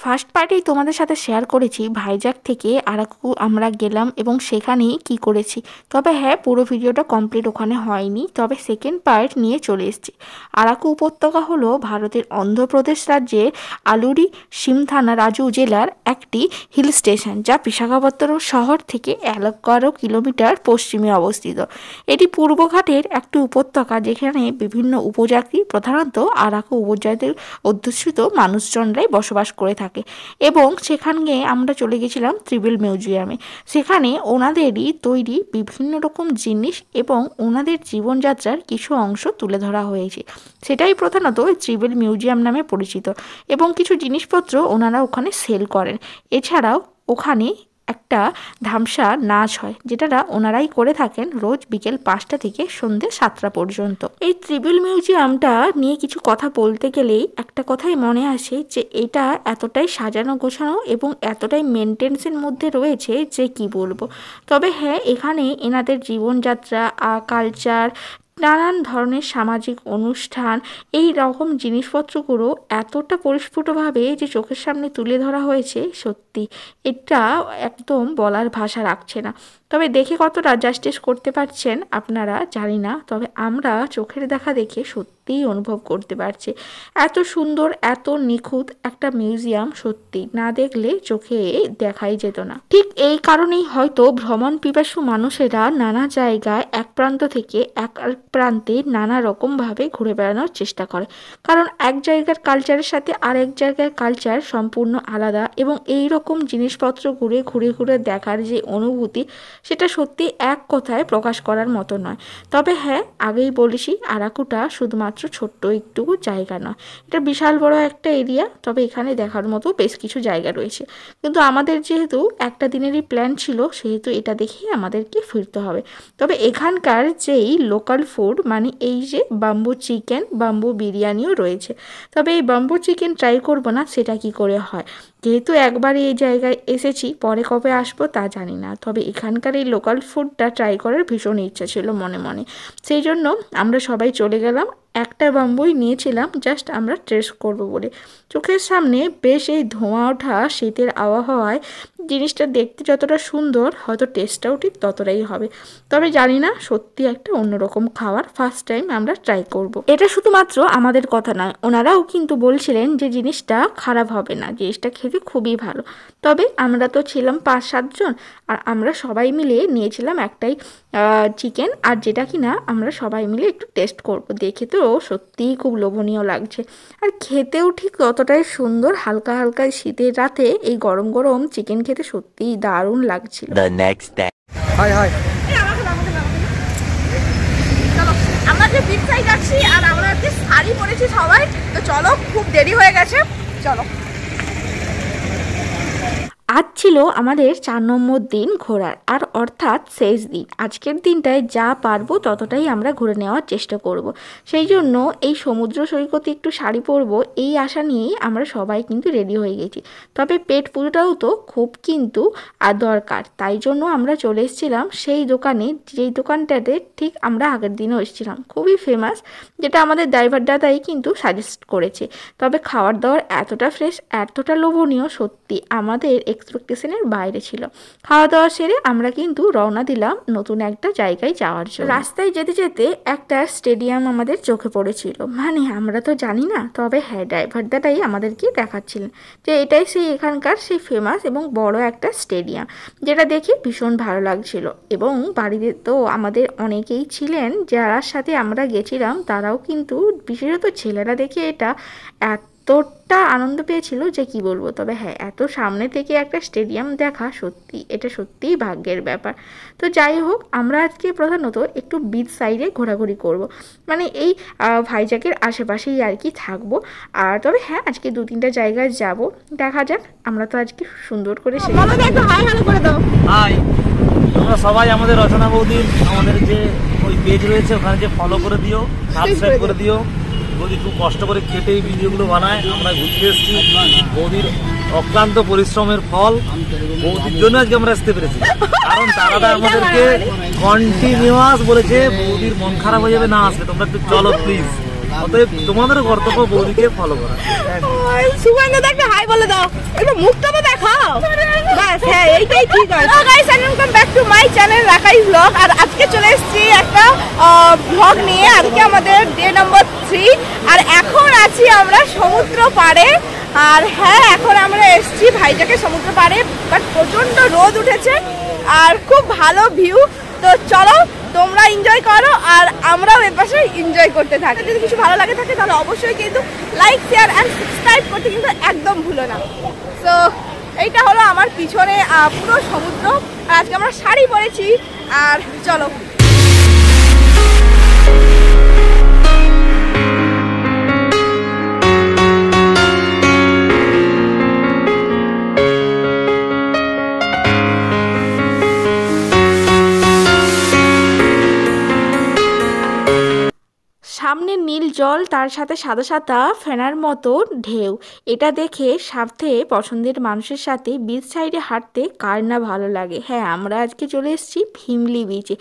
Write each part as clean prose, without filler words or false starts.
First পার্টেই তোমাদের সাথে share করেছি ভাইজ্যাক থেকে আরাকু আমরা গেলাম এবং সেখানেই কি করেছি। তবে হ্যাঁ, পুরো ভিডিওটা কমপ্লিট ওখানে হয়নি, তবে সেকেন্ড পার্ট নিয়ে চলে এসেছি। আরাকু উপত্যকা হলো ভারতের অন্ধ্রপ্রদেশ রাজ্যের আলুরি সিমথানা রাজু জেলার একটি হিল স্টেশন, যা বিশাখাপত্তনম শহর থেকে 11 কিলোমিটার পশ্চিমে অবস্থিত। এটি পূর্বঘাটের একটি উপত্যকা যেখানে বিভিন্ন উপজাতি, প্রধানত আরাকু উপজাতির অধ্যুষিত মানুষজনরাই বসবাস করে থাকে। এবং সেখানে আমরা চলে গেছিলাম ত্রিবেল মিউজিয়ামে। সেখানে ওনাদেরই তৈরি বিভিন্ন রকম জিনিস এবং ওনাদের জীবনযাত্রার কিছু অংশ তুলে ধরা হয়েছে। সেটাই প্রধানত ত্রিবেল মিউজিয়াম নামে পরিচিত এবং কিছু জিনিসপত্র ওনারা ওখানে সেল করেন। এছাড়াও ওখানে একটা ধামসা নাচ হয়, যেটা ওনারাই করে থাকেন রোজ বিকেল 5টা থেকে সন্ধ্যে 7টা পর্যন্ত। এই ত্রিবেল মিউজিয়ামটা নিয়ে কিছু কথা বলতে গেলেই একটা কথাই মনে আসে যে এটা এতটাই সাজানো গোছানো এবং এতটাই মেনটেন্সের মধ্যে রয়েছে যে কি বলবো। তবে হ্যাঁ, এখানে এনাদের জীবনযাত্রা, কালচার, নানান ধরনের সামাজিক অনুষ্ঠান, এই রকম জিনিসপত্রগুলো এতটা পরিস্ফুটভাবে যে চোখের সামনে তুলে ধরা হয়েছে, সত্যি এটা একদম বলার ভাষা রাখছে না। তবে দেখে কতটা জাস্টিস করতে পারছেন আপনারা জানি না, তবে আমরা চোখের দেখা দেখে সত্যিই অনুভব করতে পারছি এত সুন্দর, এত নিখুঁত একটা মিউজিয়াম সত্যি না দেখলে চোখে দেখাই যেত না। ঠিক এই কারণেই হয়তো ভ্রমণ পিপাসু মানুষেরা নানা জায়গায় এক প্রান্ত থেকে এক প্রান্তে নানা রকমভাবে ঘুরে বেড়ানোর চেষ্টা করে, কারণ এক জায়গার কালচারের সাথে আরেক জায়গার কালচার সম্পূর্ণ আলাদা এবং এই রকম জিনিসপত্র ঘুরে ঘুরে ঘুরে দেখার যে অনুভূতি, সেটা সত্যি এক কথায় প্রকাশ করার মতো নয়। তবে হ্যাঁ, আগেই বলেছি আরাকুটা শুধুমাত্র ছোট্ট একটু জায়গা নয়, এটা বিশাল বড় একটা এরিয়া। তবে এখানে দেখার মতো বেশ কিছু জায়গা রয়েছে, কিন্তু আমাদের যেহেতু একটা দিনেরই প্ল্যান ছিল, সেহেতু এটা দেখেই আমাদেরকে ফিরতে হবে। তবে এখানকার যেই লোকাল ফুড, মানে এই যে বাম্বু চিকেন, বাম্বু বিরিয়ানিও রয়েছে। তবে এই বাম্বু চিকেন ট্রাই করবো না, সেটা কি করে হয়, যেহেতু একবার এই জায়গায় এসেছি, পরে কবে আসবো তা জানি না। তবে এখানকার এই লোকাল ফুডটা ট্রাই করার ভীষণ ইচ্ছা ছিল মনে মনে, সেই জন্য আমরা সবাই চলে গেলাম। একটা বাম্বুই নিয়েছিলাম জাস্ট আমরা টেস্ট করবো বলে। চোখের সামনে বেশ এই ধোঁয়া ওঠা শীতের আবহাওয়ায় জিনিসটা দেখতে যতটা সুন্দর, হয়তো টেস্টটাও ঠিক ততটাই হবে। তবে জানি না, সত্যি একটা অন্যরকম খাবার, ফার্স্ট টাইম আমরা ট্রাই করব। এটা শুধুমাত্র আমাদের কথা নয়, ওনারাও কিন্তু বলছিলেন যে জিনিসটা খারাপ হবে না, জিনিসটা খেতে খুবই ভালো। তবে আমরা তো ছিলাম 5-7 জন, আর আমরা সবাই মিলে নিয়েছিলাম একটাই চিকেন, আর যেটা কিনা আমরা সবাই মিলে একটু টেস্ট করব। দেখে তো সত্যিই খুব লোভনীয় লাগছে, আর খেতেও ঠিক ততটাই সুন্দর। হালকা হালকা শীতের রাতে এই গরম গরম চিকেন খেতে সত্যিই দারুণ লাগছিল। আমরা যে বিচ সাইড যাচ্ছি আর আমরা আজকে শাড়ি পরেছি সবাই, তো চলো, খুব দেরি হয়ে গেছে, চলো। আজ ছিল আমাদের 4 নম্বর দিন ঘোরার, আর অর্থাৎ শেষ দিন। আজকের দিনটায় যা পারবো ততটাই আমরা ঘুরে নেওয়ার চেষ্টা করব। সেই জন্য এই সমুদ্র সৈকতে একটু শাড়ি পরবো এই আশা নিয়েই আমরা সবাই কিন্তু রেডি হয়ে গেছি। তবে পেট পুজোটাও তো খুব কিন্তু দরকার, তাই জন্য আমরা চলে এসেছিলাম সেই দোকানে, যেই দোকানটাতে ঠিক আমরা আগের দিনও এসেছিলাম, খুবই ফেমাস, যেটা আমাদের ড্রাইভার দাদাই কিন্তু সাজেস্ট করেছে। তবে খাবার দাবার এতটা ফ্রেশ, এতটা লোভনীয়, সত্যি আমাদের এক্সপেকটেশনের বাইরে ছিল। খাওয়া দাওয়া সেরে আমরা কিন্তু রওনা দিলাম নতুন একটা জায়গায় যাওয়ার জন্য। রাস্তায় যেতে যেতে একটা স্টেডিয়াম আমাদের চোখে পড়েছিল, মানে আমরা তো জানি না, তবে হ্যাঁ, ড্রাইভার দাদাই আমাদেরকে দেখাচ্ছিলেন যে এটাই সেই এখানকার সেই ফেমাস এবং বড় একটা স্টেডিয়াম, যেটা দেখে ভীষণ ভালো লাগছিল। এবং বাড়িতে তো আমাদের অনেকেই ছিলেন যার সাথে আমরা গেছিলাম, তারাও কিন্তু বিশেষত ছেলেরা দেখে এটা এতটা আনন্দ পেয়েছিল যে কি বলবো। তবে হ্যাঁ, এত সামনে থেকে একটা স্টেডিয়াম দেখা, সত্যি এটা সত্যিই ভাগ্যের ব্যাপার। তো যাই হোক, আমরা আজকে প্রধানত একটু বিচ সাইডে ঘোরাঘুরি করব, মানে এই ভাইজ্যাকের আশেপাশেই আর কি থাকবো। আর তবে হ্যাঁ, আজকে 2-3টা জায়গায় যাব, দেখা যাক। আমরা তো আজকে সুন্দর করে তোমরা সবাই আমাদের রচনা বৌদির আমাদের যে ওই পেজ রয়েছে ওখানে যে ফলো করে দিও, সাবস্ক্রাইব করে দিও। বৌদি খুব কষ্ট করে খেটে এই ভিডিওগুলো বানায়, আমরা ঘুরতে এসেছি। বৌদির অক্লান্ত পরিশ্রমের ফল, বৌদির জন্য আজকে আমরা আসতে পেরেছি, কারণ তারা আমাদেরকে কন্টিনিউয়াস বলেছে বৌদির মন খারাপ হয়ে যাবে না আসলে, তোমরা একটু চলো প্লিজ। অতএব তোমাদেরও কর্তব্য বৌদিকে ফলো করা। সুগন্ধ একটা হাই বলে দাও, একটু মুখটা তো দেখাও বাস। হ্যাঁ এইটাই ঠিক আছে। So guys and welcome back to my channel রাকাই ব্লগ। আর আজকে চলে এসেছি একটা ব্লগ নিয়ে। আজকে আমাদের ডে নাম্বার 3 আর এখন আছি আমরা সমুদ্র পাড়ে। আর হ্যাঁ এখন আমরা এসেছি ভাইজাকে সমুদ্র পাড়ে, বাট প্রচন্ড রোদ উঠেছে আর খুব ভালো ভিউ। তো চলো তোমরা এনজয় করো আর আমরাও এর পাশে এনজয় করতে থাকি। যদি কিছু ভালো লাগে থাকে তাহলে অবশ্যই কিন্তু লাইক শেয়ার অ্যান্ড সাবস্ক্রাইব করতে কিন্তু একদম ভুলো না। তো এইটা হলো আমার পিছনে পুরো সমুদ্র। আর আজকে আমরা শাড়ি পরেছি। আর চলো সামনে নীল জল, তার সাথে সাদা সাদা ফেনার মতো ঢেউ। এটা দেখে সাথে পছন্দের মানুষের সাথে বিচ সাইডে হাঁটতে কার না ভালো লাগে। হ্যাঁ আমরা আজকে চলে এসেছি ভীমলি বিচে,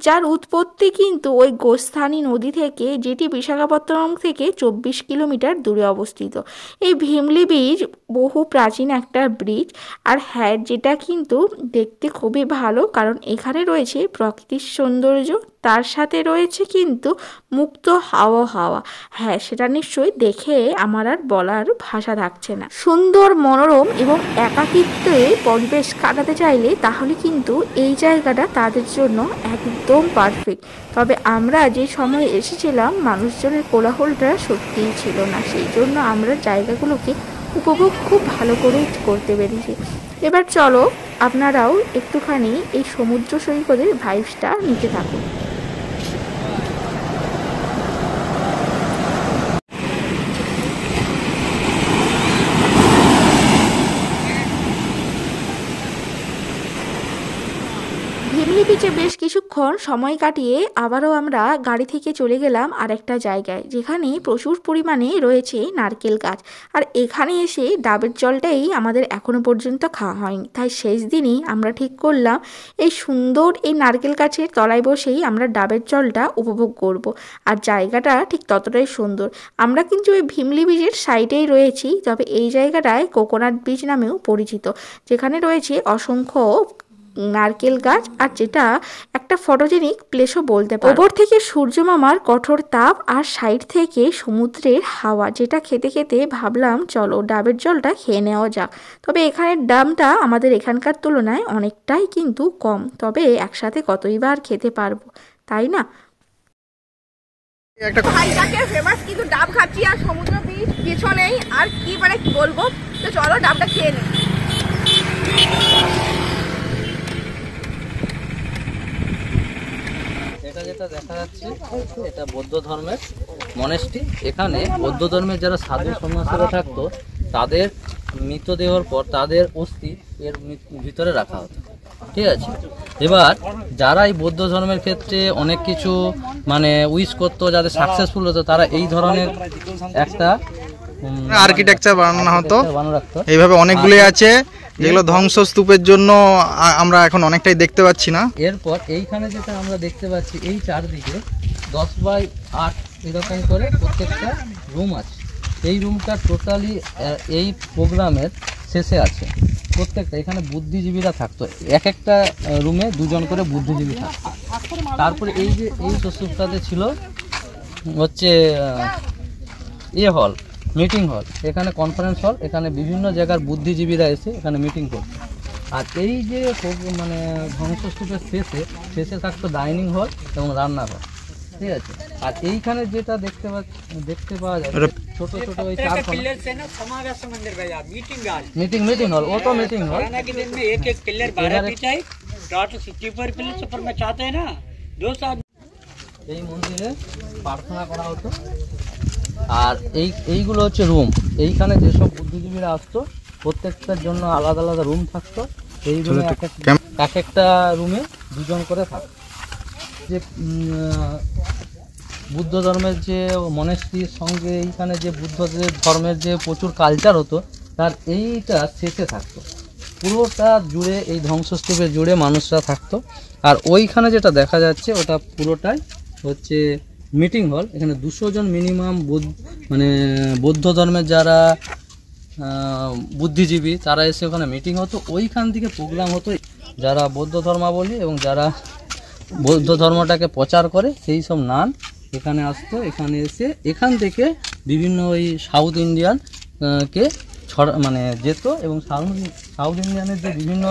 যার উৎপত্তি কিন্তু ওই গোস্থানী নদী থেকে, যেটি বিশাখাপত্তনম থেকে 24 কিলোমিটার দূরে অবস্থিত। এই ভীমলি বিচ বহু প্রাচীন একটা ব্রিজ। আর হ্যাঁ যেটা কিন্তু দেখতে খুবই ভালো, কারণ এখানে রয়েছে প্রকৃতির সৌন্দর্য, তার সাথে রয়েছে কিন্তু মুক্ত হাওয়া। হ্যাঁ সেটা নিশ্চয়ই দেখে আমার আর বলার ভাষা থাকছে না। সুন্দর মনোরম এবং একাকিত্বে পরিবেশ কাটাতে চাইলে তাহলে কিন্তু এই জায়গাটা তাদের জন্য একদম পারফেক্ট। তবে আমরা যে সময় এসেছিলাম মানুষজনের কোলাহলটা সত্যিই ছিল না, সেই জন্য আমরা জায়গাগুলোকে উপভোগ খুব ভালো করে করতে পেরেছি। এবার চলো আপনারাও একটুখানি এই সমুদ্র সৈকতের ভাইবসটা নিতে থাকুন। ভীমলি বিচে বেশ কিছুক্ষণ সময় কাটিয়ে আবারও আমরা গাড়ি থেকে চলে গেলাম আরেকটা জায়গায়, যেখানে প্রচুর পরিমাণে রয়েছে নারকেল গাছ। আর এখানে এসে ডাবের জলটাই আমাদের এখনো পর্যন্ত খাওয়া হয়নি, তাই শেষ দিনই আমরা ঠিক করলাম এই সুন্দর এই নারকেল গাছের তলায় বসেই আমরা ডাবের জলটা উপভোগ করব। আর জায়গাটা ঠিক ততটাই সুন্দর। আমরা কিন্তু এই ভীমলি বিচের সাইডেই রয়েছি, তবে এই জায়গাটায় কোকোনাট বিচ নামেও পরিচিত, যেখানে রয়েছে অসংখ্য নারকেল গাছ, আর যেটা একটা ফটোজেনিক প্লেসও বলতে পারো। ওপর থেকে সূর্য মামার কঠোর তাপ আর সাইড থেকে সমুদ্রের হাওয়া, যেটা খেতে খেতে ভাবলাম চলো ডাবের জলটা খেয়ে নেওয়া যাক। তবে এখানের দামটা আমাদের এখানকার তুলনায় অনেকটাই কিন্তু কম, তবে একসাথে কতই বার খেতে পারবো, তাই না? ভাইজাকের ফেমাস কিন্তু ডাব খাচ্ছি আর সমুদ্র বিচ পিছনেই। আর কি মানে কি বলবো, তো চলো ডাবটা খেয়ে নিই। এটা যেটা দেখা যাচ্ছে এটা বৌদ্ধ ধর্মের মনেস্ট্রি। এখানে বৌদ্ধ ধর্মের যারা সাধু সন্ন্যাসীরা থাকতো তাদের মৃতদেহর পর তাদের অস্থি এর ভিতরে রাখা হতো, ঠিক আছে। এবার যারা এই বৌদ্ধ ধর্মের ক্ষেত্রে অনেক কিছু মানে উইশ করতো, যাদের সাকসেসফুল হতো, তারা এই ধরনের একটা আর্কিটেকচার বানানো হতো। বানানো রাখতো। এইভাবে অনেকগুলোই আছে যেগুলো ধ্বংসস্তূপের জন্য আমরা এখন অনেকটাই দেখতে পাচ্ছি না। এরপর এইখানে যেটা আমরা দেখতে পাচ্ছি এই চারদিকে 10x8 এরকম করে প্রত্যেকটা রুম আছে। এই রুমটা টোটালি এই প্রোগ্রামের শেষে আছে প্রত্যেকটা। এখানে বুদ্ধিজীবীরা থাকতো, এক একটা রুমে 2 জন করে বুদ্ধিজীবী থাকতো। তারপরে এই যে এই চতুর্থটাতে ছিল হচ্ছে হল, মিটিং হল, এখানে কনফারেন্স হল, এখানে বিভিন্ন জায়গার বুদ্ধিজীবীরা এসে এখানে মিটিং করতো। আর এই যে মানে ধ্বংসস্তূপের শেষে থাকতো ডাইনিং হল এবং রান্নাঘর, ঠিক আছে। আর এইখানে যেটা দেখতে পাওয়া যায় ছোট ছোট ওই 4 মিটিং হল, ও তো মিটিং হল। এই মন্দিরে প্রার্থনা করা হতো। আর এইগুলো হচ্ছে রুম। এইখানে যেসব বুদ্ধিজীবীরা আসতো প্রত্যেকটার জন্য আলাদা আলাদা রুম থাকতো। এই রুমে এক একটা রুমে 2 জন করে থাকতো। যে বুদ্ধ ধর্মের যে মনেস্ট্রির সঙ্গে এইখানে যে বুদ্ধ ধর্মের যে প্রচুর কালচার হতো তার এইটা শেষে থাকতো। পুরোটা জুড়ে এই ধ্বংসস্তূপে জুড়ে মানুষরা থাকতো। আর ওইখানে যেটা দেখা যাচ্ছে ওটা পুরোটাই হচ্ছে মিটিং হল। এখানে 200 জন মিনিমাম মানে বৌদ্ধ ধর্মের যারা বুদ্ধিজীবী তারা এসে ওখানে মিটিং হতো, ওইখান থেকে প্রোগ্রাম হতো। যারা বৌদ্ধ ধর্মাবলী এবং যারা বৌদ্ধ ধর্মটাকে প্রচার করে সেই সব নান এখানে আসতো। এখানে এসে এখান থেকে বিভিন্ন ওই সাউথ ইন্ডিয়ান কে মানে যেত, এবং সাউথ ইন্ডিয়ানের যে বিভিন্ন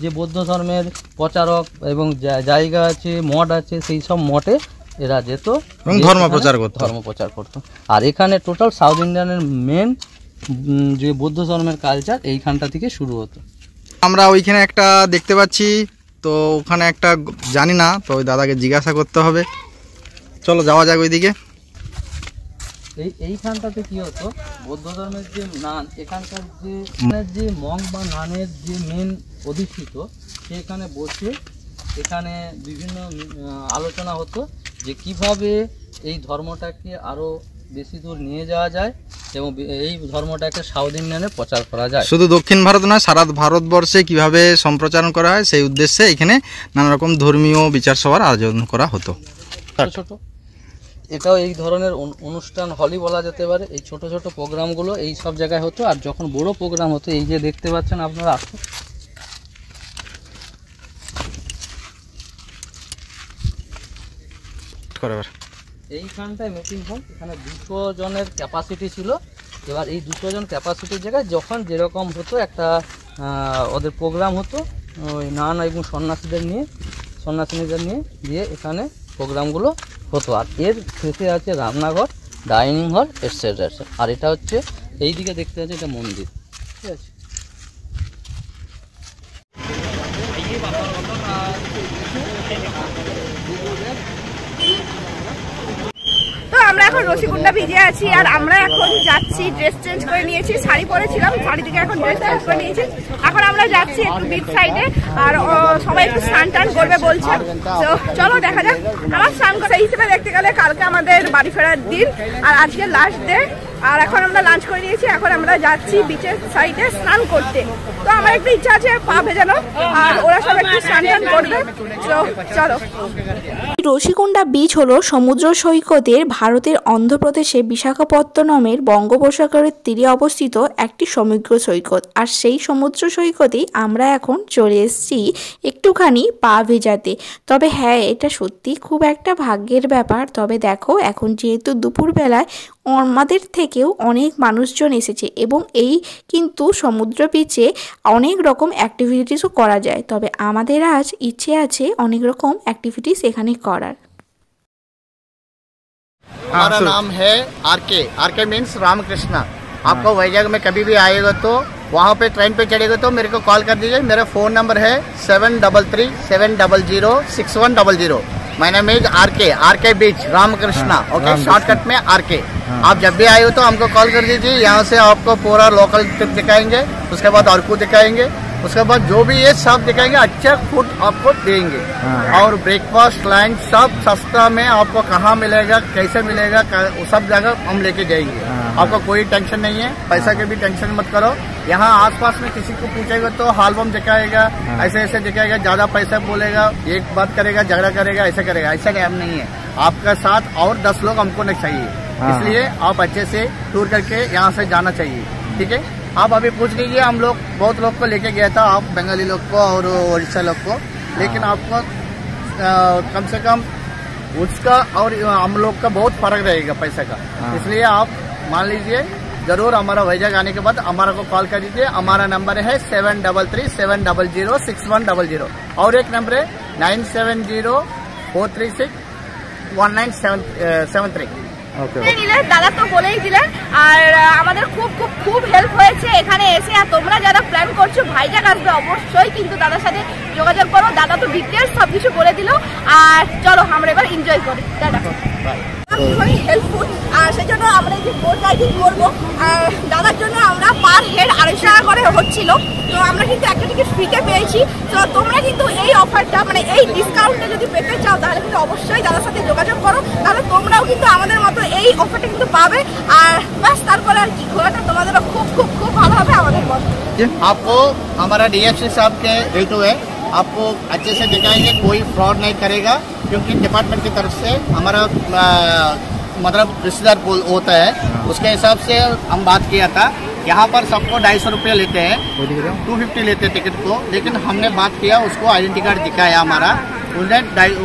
যে বৌদ্ধ ধর্মের প্রচারক এবং জায়গা আছে, মঠ আছে, সেই সব মঠে এরা যেত এবং ধর্ম প্রচার করতো। আর এখানে টোটাল সাউথ ইন্ডিয়ানের মেন যে বৌদ্ধ ধর্মের কালচার এইখানটা থেকে শুরু হতো। আমরা ওইখানে একটা দেখতে পাচ্ছি, তো ওখানে একটা জানি না, তো ওই দাদাকে জিজ্ঞাসা করতে হবে। চলো যাওয়া যাক ওইদিকে। এইখানটাতে কি হতো, বৌদ্ধ ধর্মের যে নান, এখানকার যে মঙ্ক বা নানের যে মেন অধিষ্ঠিত, সেখানে বসে এখানে বিভিন্ন আলোচনা হতো যে কিভাবে এই ধর্মটাকে আরো বেশি দূর নিয়ে যাওয়া যায় এবং এই ধর্মটাকে সাউথ ইন্ডিয়ানে প্রচার করা যায়। শুধু দক্ষিণ ভারত নয়, সারা ভারতবর্ষে কিভাবে সম্প্রচারণ করা হয় সেই উদ্দেশ্যে এখানে নানা রকম ধর্মীয় বিচার সভার আয়োজন করা হতো। ছোট এটাও এই ধরনের অনুষ্ঠান হলই বলা যেতে পারে। এই ছোট ছোট প্রোগ্রামগুলো এই সব জায়গায় হতো। আর যখন বড় প্রোগ্রাম হতো, এই যে দেখতে পাচ্ছেন আপনারা, আসুন এইখানটায় মিটিং হল। এখানে 200 জনের ক্যাপাসিটি ছিল। এবার এই 200 জন ক্যাপাসিটির জায়গায় যখন যেরকম হতো একটা ওদের প্রোগ্রাম হতো, ওই নান এবং সন্ন্যাসীদের নিয়ে দিয়ে এখানে প্রোগ্রামগুলো হতো। আর এর শেষে আছে রান্নাঘর, ডাইনিং হল, এটসেট্রা। আর এটা হচ্ছে এই দিকে দেখতে পাচ্ছি, এটা মন্দির, ঠিক আছে। তো আমরা এখন রসিকুন্ডা ভিজে আছি, আর আমরা এখন যাচ্ছি, ড্রেস চেঞ্জ করে নিয়েছি, শাড়ি পরেছিলাম, শাড়ি থেকে এখন ড্রেস চেঞ্জ করে নিয়েছি। এখন আমরা যাচ্ছি একটু বিচ সাইডে, আর সবাই একটু স্নান টান করবে বলছে। তো চলো দেখা যাক। আমার স্নান করা হিসেবে দেখতে গেলে কালকে আমাদের বাড়ি ফেরার দিন, আর আজকে লাস্ট ডে। আর এখন আমরা লাঞ্চ করে নিয়েছি, এখন আমরা যাচ্ছি বিচের সাইডে স্নান করতে। তো আমার একটু ইচ্ছা আছে পা ভেজানো, আর ওরা সব একটু স্নান টান করবে। তো চলো। রসিকুন্ডা বিচ হলো সমুদ্র সৈকতের ভারতের অন্ধ্রপ্রদেশে বিশাখাপত্তনমের বঙ্গোপসাগরের তীরে অবস্থিত একটি সমুদ্র সৈকত। আর সেই সমুদ্র সৈকতেই আমরা এখন চলে এসেছি একটুখানি পা ভেজাতে। তবে হ্যাঁ, এটা সত্যি খুব একটা ভাগ্যের ব্যাপার। তবে দেখো, এখন যেহেতু দুপুরবেলায় আমাদের থেকেও অনেক মানুষজন এসেছে, এবং এই কিন্তু সমুদ্র বিচে অনেক রকম অ্যাক্টিভিটিসও করা যায়। তবে আমাদের আজ ইচ্ছে আছে অনেক রকম অ্যাক্টিভিটিস এখানে করার। हमारा नाम है आरके मीन्स रामकृष्णा। आपको वैजाग में कभी भी आएगा तो वहाँ पे ट्रेन पे चढ़ेगा तो मेरे को कॉल कर दीजिए। मेरा फ़ोन नंबर है 7337006100। My name is RK beach Ramakrishna. Okay, shortcut में आरके। आप जब भी आए हो तो हमको कॉल कर दीजिए। यहाँ से आपको पूरा लोकल ट्रिप दिखाएंगे, उसके बाद अर्कू दिखाएंगे, उसके बाद जो भी ये सब दिखाएंगे, अच्छा फूड आपको देंगे। और ब्रेकफास्ट लंच सब सस्ता में आपको कहाँ मिलेगा, कैसे मिलेगा, सब जगह हम लेके जाएंगे। आपको कोई टेंशन नहीं है, पैसा की भी टेंशन मत करो। यहाँ आसपास में किसी को पूछेगा तो एल्बम दिखाएगा, ऐसे ऐसे दिखाएगा, ज्यादा पैसा बोलेगा, एक बात करेगा, झगड़ा करेगा, ऐसा करेगा। ऐसा काम नहीं है। आपका साथ और 10 लोग हमको नहीं चाहिए, इसलिए आप अच्छे से टूर करके यहाँ से जाना चाहिए। ठीक है, आप अभी पूछ लीजिए, हम लोग बहुत लोग को लेके गया था, आप बंगाली लोग को और उड़ीसा लोग को, लेकिन आपको कम से कम उसका और हम लोग का बहुत फर्क रहेगा पैसे का। इसलिए आप मान लीजिए, जरूर हमारा वैजाग आने के बाद हमारा को कॉल कर दीजिए। हमारा नंबर है 7337006100 और एक नंबर है 9704361973। দাদা তো বলেই দিলেন, আর আমাদের খুব খুব খুব হেল্প হয়েছে এখানে এসে। আর তোমরা যারা প্ল্যান করছো ভাইজাগ আসবে, অবশ্যই কিন্তু দাদার সাথে যোগাযোগ করো। দাদা তো ডিটেলস সবকিছু বলে দিল। আর চলো আমরা এবার এনজয় করি। দাদা খুবই হেল্পফুল, আর সেজন্য আমরা যে বোট রাইডিং করবো, আর দাদার জন্য আমরা পার হেড 250 টাকা করে হচ্ছিল। তো আমরা কিন্তু একটা টিকিট ফ্রিতে পেয়েছি। তো তোমরা কিন্তু এই অফারটা, মানে এই ডিসকাউন্টটা যদি পেতে চাও, তাহলে কিন্তু অবশ্যই দাদার সাথে যোগাযোগ করো। তাহলে তোমরাও কিন্তু আমাদের মতো এই অফারটা কিন্তু পাবে। আর বাস, তারপরে আর কি, ঘোরাটা তোমাদেরও খুব খুব খুব ভালো হবে আমাদের মতো। आपको हमारा DFC साहब के रेटू है, आपको अच्छे से दिखाएंगे, कोई फ्रॉड नहीं करेगा। क्योंकि डिपार्टमेंट की तरफ से हमारा मतलब रिश्तेदार होता है, उसके हिसाब से हम बात किया था। यहाँ पर सबको 250 रुपये लेते हैं, 250 लेते हैं टिकट को, लेकिन हमने बात किया, उसको आइडेंटिटी कार्ड दिखाया हमारा, उसने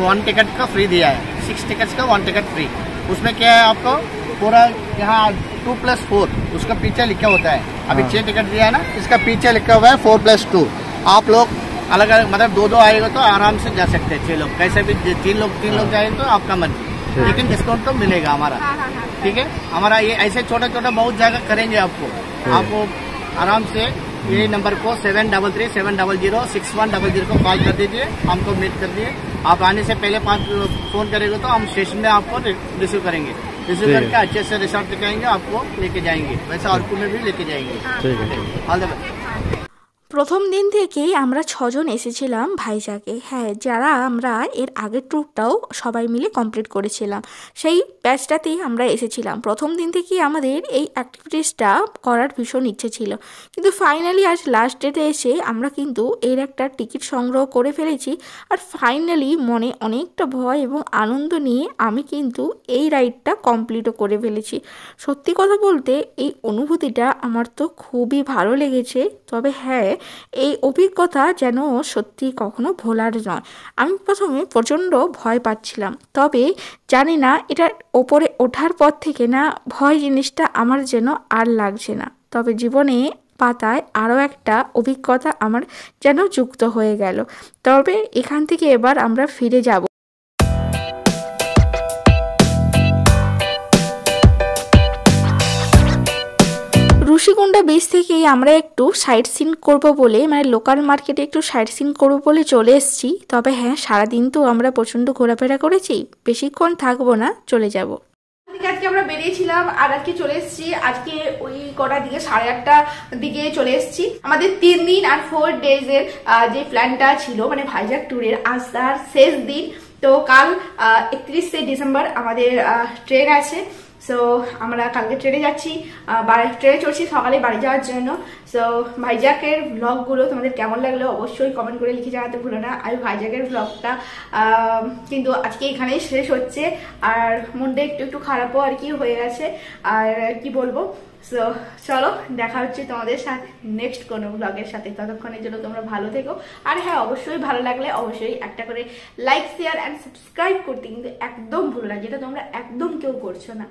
1 टिकट का फ्री दिया है, 6 टिकट्स का 1 टिकट फ्री। उसमें क्या है आपको पूरा यहाँ 2+4 उसका पीछे लिखा होता है। अभी 6 टिकट दिया है ना, इसका पीछे लिखा हुआ है 4+2। आप लोग अलग अलग मतलब 2-2 आएगा तो आराम से जा सकते हैं, 6 लोग, कैसे भी 3 लोग जाएंगे तो आपका मर्जी, लेकिन डिस्काउंट तो मिलेगा हमारा। ठीक है, हमारा ये ऐसे छोटा छोटा बहुत जगह करेंगे आपको आराम से। ये नंबर को 733-700-6100 को कॉल कर दीजिए, हमको मीट कर दिए। आप आने से पहले 5 फोन करेंगे तो हम स्टेशन में आपको रिसीव करेंगे, रिसीव करके अच्छे से रिसोर्ट दिखाएंगे, आपको लेके जाएंगे, वैसे अर्कू में भी लेके जाएंगे। All the best. প্রথম দিন থেকেই আমরা 6 জন এসেছিলাম ভাইজাকে। হ্যাঁ, যারা আমরা এর আগের ট্যুরটাও সবাই মিলে কমপ্লিট করেছিলাম, সেই ব্যাচটাতেই আমরা এসেছিলাম। প্রথম দিন থেকেই আমাদের এই অ্যাক্টিভিটিসটা করার ভীষণ ইচ্ছে ছিল, কিন্তু ফাইনালি আজ লাস্ট ডেটে এসে আমরা কিন্তু এর একটা টিকিট সংগ্রহ করে ফেলেছি। আর ফাইনালি মনে অনেকটা ভয় এবং আনন্দ নিয়ে আমি কিন্তু এই রাইডটা কমপ্লিটও করে ফেলেছি। সত্যি কথা বলতে এই অনুভূতিটা আমার তো খুবই ভালো লেগেছে। তবে হ্যাঁ, এই অভিজ্ঞতা যেন সত্যি কখনো ভোলার নয়। আমি প্রথমে প্রচণ্ড ভয় পাচ্ছিলাম, তবে জানি না এটার ওপরে ওঠার পর থেকে না ভয় জিনিসটা আমার যেন আর লাগছে না। তবে জীবনে পাতায় আরও একটা অভিজ্ঞতা আমার যেন যুক্ত হয়ে গেল। তবে এখান থেকে এবার আমরা ফিরে যাব। ঋষিকুণ্ডা বিচ থেকেই আমরা একটু সাইট সিন করবো বলে, মানে লোকাল মার্কেটে একটু সাইট সিন করবো বলে চলে এসেছি। তবে হ্যাঁ, সারাদিন তো আমরা প্রচণ্ড ঘোরাফেরা করেছি, বেশিক্ষণ থাকবো না, চলে যাব। আজকে আমরা বেরিয়েছিলাম আর আজকে চলে এসেছি, আজকে ওই কটার দিকে 8:30 দিকে চলে এসেছি। আমাদের 3 দিন আর 4 ডেজের যে প্ল্যানটা ছিল, মানে ভাইজাগ ট্যুরের আজ তার শেষ দিন। তো কাল 31শে ডিসেম্বর আমাদের ট্রেন আছে। সো আমরা কালকে ট্রেনে যাচ্ছি, ট্রেনে চড়ছি সকালে বাড়ি যাওয়ার জন্য। সো ভাইজাগের ব্লগগুলো তোমাদের কেমন লাগলো অবশ্যই কমেন্ট করে লিখে জানাতে ভুলো না। আর ভাইজাগের ব্লগটা কিন্তু আজকে এখানেই শেষ হচ্ছে, আর মনটা একটু খারাপও আর কি হয়ে গেছে, আর কি বলবো। সো চলো, দেখা হচ্ছে তোমাদের সাথে নেক্সট কোনো ব্লগের সাথে। ততক্ষণের জন্য তোমরা ভালো থেকো। আর হ্যাঁ, অবশ্যই ভালো লাগলে অবশ্যই একটা করে লাইক, শেয়ার অ্যান্ড সাবস্ক্রাইব করতে কিন্তু একদম ভুলো না, যেটা তোমরা একদম কেউ করছো না।